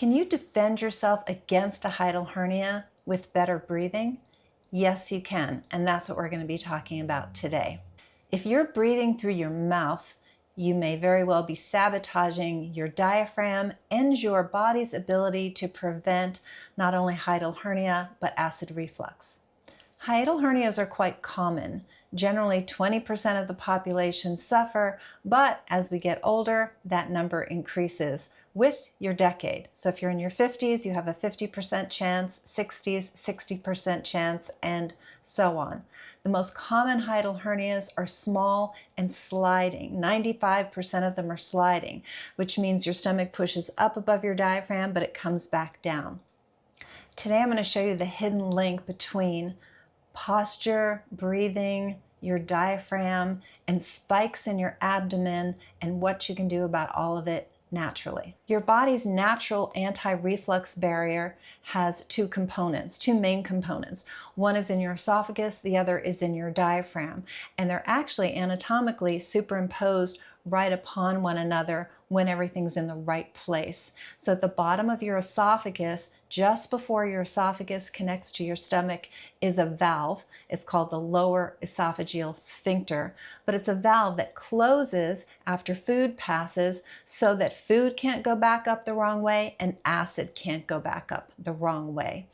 Can you defend yourself against a hiatal hernia with better breathing? Yes, you can, and that's what we're going to be talking about today. If you're breathing through your mouth, you may very well be sabotaging your diaphragm and your body's ability to prevent not only hiatal hernia, but acid reflux. Hiatal hernias are quite common. Generally, 20% of the population suffer, but as we get older, that number increases with your decade. So if you're in your 50s, you have a 50% chance, 60s, 60% chance, and so on. The most common hiatal hernias are small and sliding. 95% of them are sliding, which means your stomach pushes up above your diaphragm, but it comes back down. Today, I'm going to show you the hidden link between posture, breathing, your diaphragm, and spikes in your abdomen, and what you can do about all of it naturally. Your body's natural anti-reflux barrier has two main components. One is in your esophagus, the other is in your diaphragm, and they're actually anatomically superimposed right upon one another when everything's in the right place. So at the bottom of your esophagus, just before your esophagus connects to your stomach, is a valve. It's called the lower esophageal sphincter, but it's a valve that closes after food passes so that food can't go back up the wrong way and acid can't go back up the wrong way.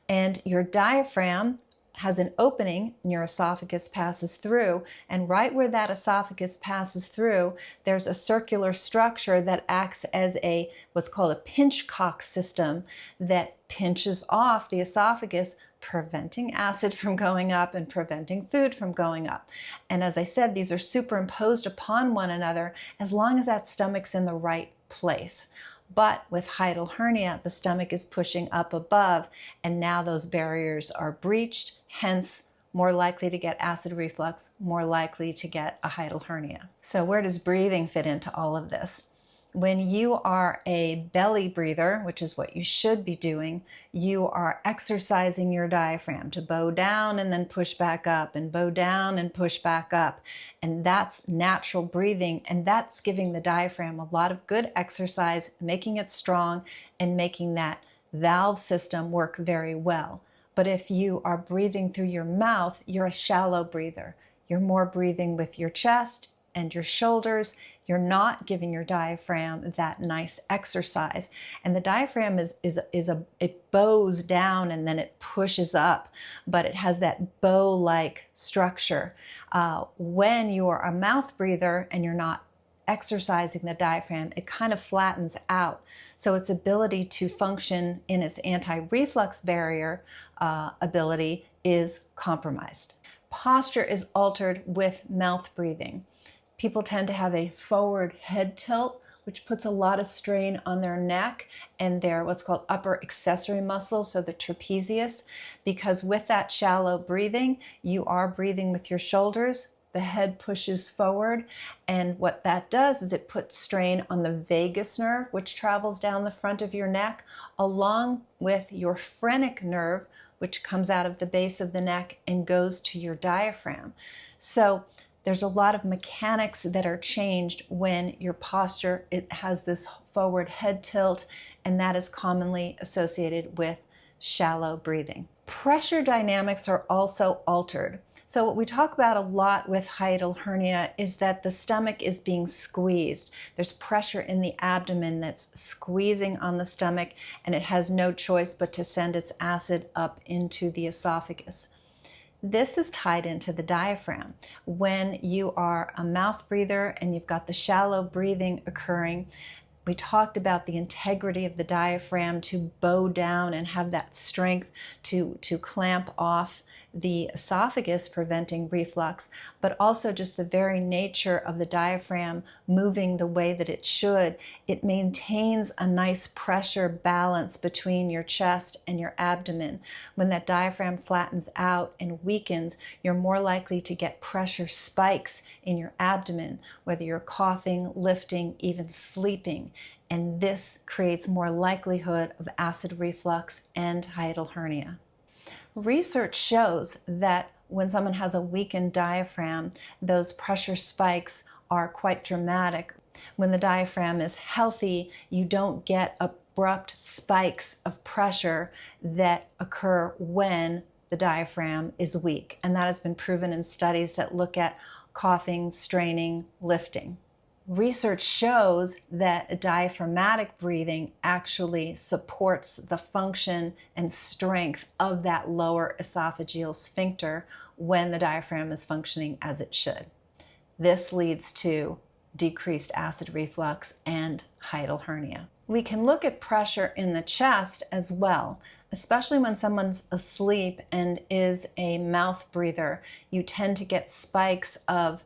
And your diaphragm has an opening and your esophagus passes through, and right where that esophagus passes through, there's a circular structure that acts as what's called a pinchcock system that pinches off the esophagus, preventing acid from going up and preventing food from going up. And as I said, these are superimposed upon one another as long as that stomach's in the right place. But with hiatal hernia, the stomach is pushing up above, and now those barriers are breached, hence more likely to get acid reflux, more likely to get a hiatal hernia. So where does breathing fit into all of this? When you are a belly breather, which is what you should be doing, you are exercising your diaphragm to bow down and then push back up, and bow down and push back up. And that's natural breathing, and that's giving the diaphragm a lot of good exercise, making it strong and making that valve system work very well. But if you are breathing through your mouth, you're a shallow breather. You're more breathing with your chest and your shoulders. You're not giving your diaphragm that nice exercise. And the diaphragm it bows down and then it pushes up, but it has that bow-like structure. When you are a mouth breather and you're not exercising the diaphragm, it kind of flattens out. So its ability to function in its anti-reflux barrier ability is compromised. Posture is altered with mouth breathing. People tend to have a forward head tilt, which puts a lot of strain on their neck and their what's called upper accessory muscles, so the trapezius, because with that shallow breathing, you are breathing with your shoulders. The head pushes forward, and what that does is it puts strain on the vagus nerve, which travels down the front of your neck, along with your phrenic nerve, which comes out of the base of the neck and goes to your diaphragm. So there's a lot of mechanics that are changed when your posture, it has this forward head tilt, and that is commonly associated with shallow breathing. Pressure dynamics are also altered. So what we talk about a lot with hiatal hernia is that the stomach is being squeezed. There's pressure in the abdomen that's squeezing on the stomach, and it has no choice but to send its acid up into the esophagus. This is tied into the diaphragm. When you are a mouth breather and you've got the shallow breathing occurring, we talked about the integrity of the diaphragm to bow down and have that strength to clamp off the esophagus, preventing reflux, but also just the very nature of the diaphragm moving the way that it should. It maintains a nice pressure balance between your chest and your abdomen. When that diaphragm flattens out and weakens, you're more likely to get pressure spikes in your abdomen, whether you're coughing, lifting, even sleeping. And this creates more likelihood of acid reflux and hiatal hernia. Research shows that when someone has a weakened diaphragm, those pressure spikes are quite dramatic. When the diaphragm is healthy, you don't get a abrupt spikes of pressure that occur when the diaphragm is weak. And that has been proven in studies that look at coughing, straining, lifting. Research shows that diaphragmatic breathing actually supports the function and strength of that lower esophageal sphincter when the diaphragm is functioning as it should. This leads to decreased acid reflux and hiatal hernia. We can look at pressure in the chest as well, especially when someone's asleep and is a mouth breather. You tend to get spikes of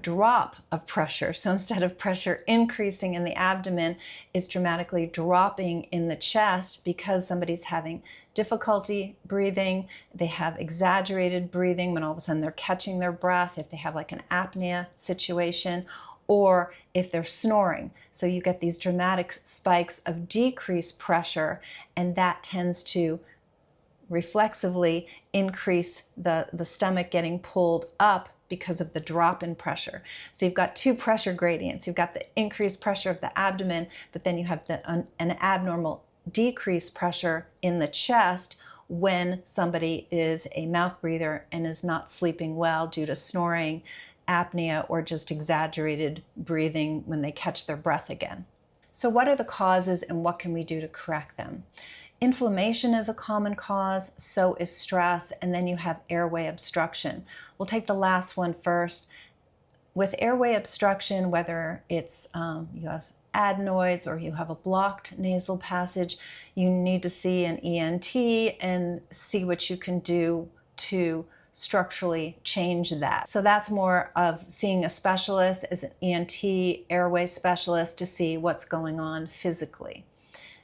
drop of pressure. So instead of pressure increasing in the abdomen, it's dramatically dropping in the chest because somebody's having difficulty breathing. They have exaggerated breathing when all of a sudden they're catching their breath, if they have like an apnea situation, or if they're snoring. So you get these dramatic spikes of decreased pressure, and that tends to reflexively increase the stomach getting pulled up because of the drop in pressure. So you've got two pressure gradients. You've got the increased pressure of the abdomen, but then you have an abnormal decreased pressure in the chest when somebody is a mouth breather and is not sleeping well due to snoring, apnea, or just exaggerated breathing when they catch their breath again. So what are the causes and what can we do to correct them? Inflammation is a common cause, so is stress, and then you have airway obstruction. We'll take the last one first. With airway obstruction, whether it's you have adenoids or you have a blocked nasal passage, you need to see an ENT and see what you can do to structurally change that. So that's more of seeing a specialist as an ENT airway specialist to see what's going on physically.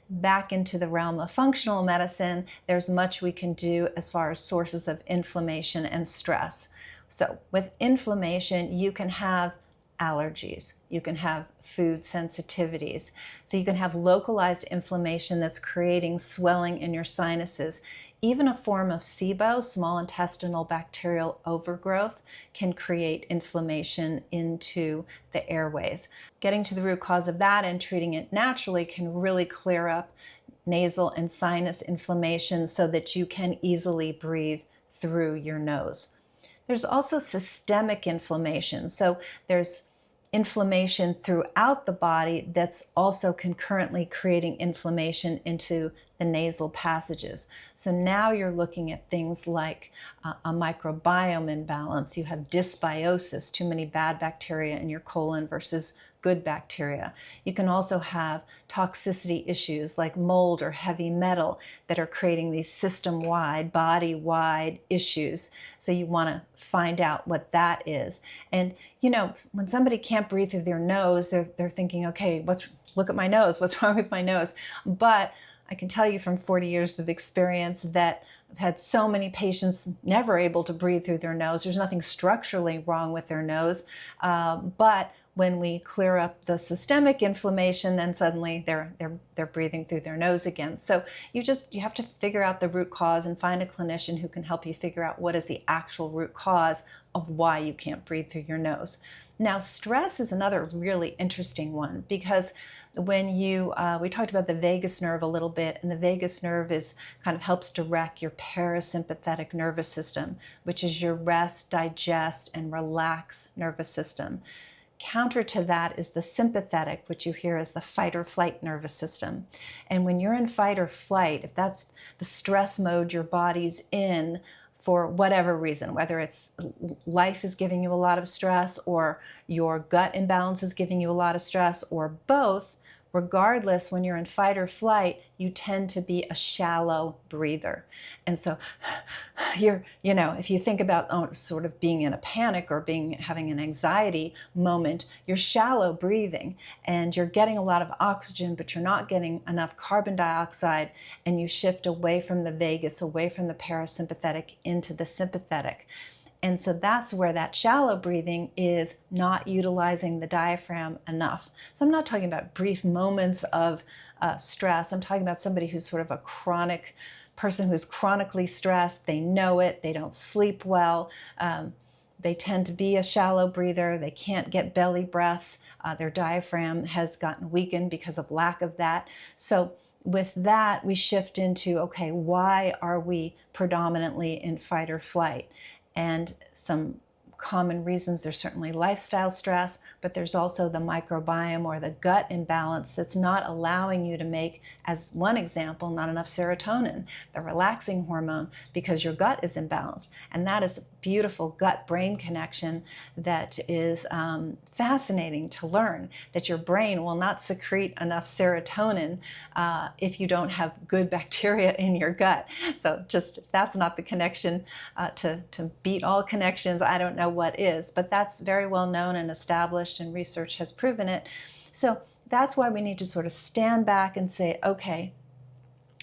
Back into the realm of functional medicine, there's much we can do as far as sources of inflammation and stress. So with inflammation, you can have allergies, you can have food sensitivities. So you can have localized inflammation that's creating swelling in your sinuses. Even a form of SIBO, small intestinal bacterial overgrowth, can create inflammation into the airways. Getting to the root cause of that and treating it naturally can really clear up nasal and sinus inflammation so that you can easily breathe through your nose. There's also systemic inflammation. So there's inflammation throughout the body that's also concurrently creating inflammation into the nasal passages. So now you're looking at things like a microbiome imbalance. You have dysbiosis, too many bad bacteria in your colon versus good bacteria. You can also have toxicity issues like mold or heavy metal that are creating these system-wide, body-wide issues. So you want to find out what that is. And you know, when somebody can't breathe through their nose, they're thinking, okay, look at my nose, what's wrong with my nose? But I can tell you from 40 years of experience that I've had so many patients never able to breathe through their nose. There's nothing structurally wrong with their nose, but when we clear up the systemic inflammation, then suddenly they're breathing through their nose again. So you have to figure out the root cause and find a clinician who can help you figure out what is the actual root cause of why you can't breathe through your nose. Now, stress is another really interesting one because when we talked about the vagus nerve a little bit, and the vagus nerve kind of helps direct your parasympathetic nervous system, which is your rest, digest, and relax nervous system. Counter to that is the sympathetic, which you hear as the fight or flight nervous system. And when you're in fight or flight, if that's the stress mode your body's in for whatever reason, whether it's life is giving you a lot of stress or your gut imbalance is giving you a lot of stress or both, regardless, when you're in fight or flight, you tend to be a shallow breather. And so if you think about sort of being in a panic or having an anxiety moment, you're shallow breathing and you're getting a lot of oxygen, but you're not getting enough carbon dioxide, and you shift away from the vagus, away from the parasympathetic into the sympathetic. And so that's where that shallow breathing is not utilizing the diaphragm enough. So I'm not talking about brief moments of stress. I'm talking about somebody who's sort of a chronic person who's chronically stressed. They know it. They don't sleep well. They tend to be a shallow breather. They can't get belly breaths. Their diaphragm has gotten weakened because of lack of that. So with that, we shift into, okay, why are we predominantly in fight or flight? And some common reasons, there's certainly lifestyle stress, but there's also the microbiome or the gut imbalance that's not allowing you to make, as one example, not enough serotonin, the relaxing hormone, because your gut is imbalanced. And that is a beautiful gut-brain connection that is fascinating to learn, that your brain will not secrete enough serotonin if you don't have good bacteria in your gut. So just, that's not the connection to beat all connections. I don't know what is, but that's very well known and established, and research has proven it. So that's why we need to sort of stand back and say, okay,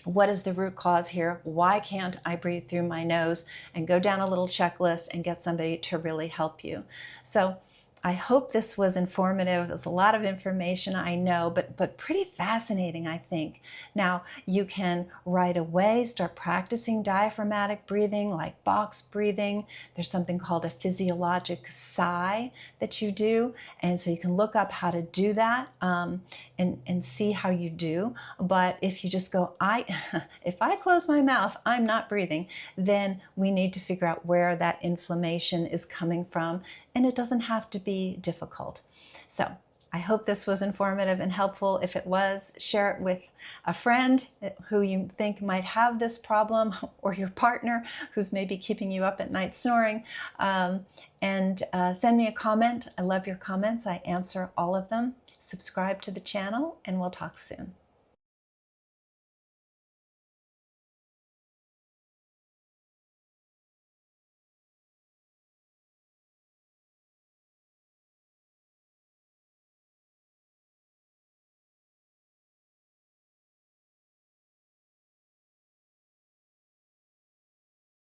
what is the root cause here? Why can't I breathe through my nose? And go down a little checklist and get somebody to really help you. So I hope this was informative. There's a lot of information, I know, but pretty fascinating, I think. Now, you can right away start practicing diaphragmatic breathing, like box breathing. There's something called a physiologic sigh that you do, and so you can look up how to do that and see how you do. But if you just go, if I close my mouth, I'm not breathing, then we need to figure out where that inflammation is coming from, and it doesn't have to be difficult. So I hope this was informative and helpful. If it was, share it with a friend who you think might have this problem, or your partner who's maybe keeping you up at night snoring. And send me a comment. I love your comments. I answer all of them. Subscribe to the channel, and we'll talk soon.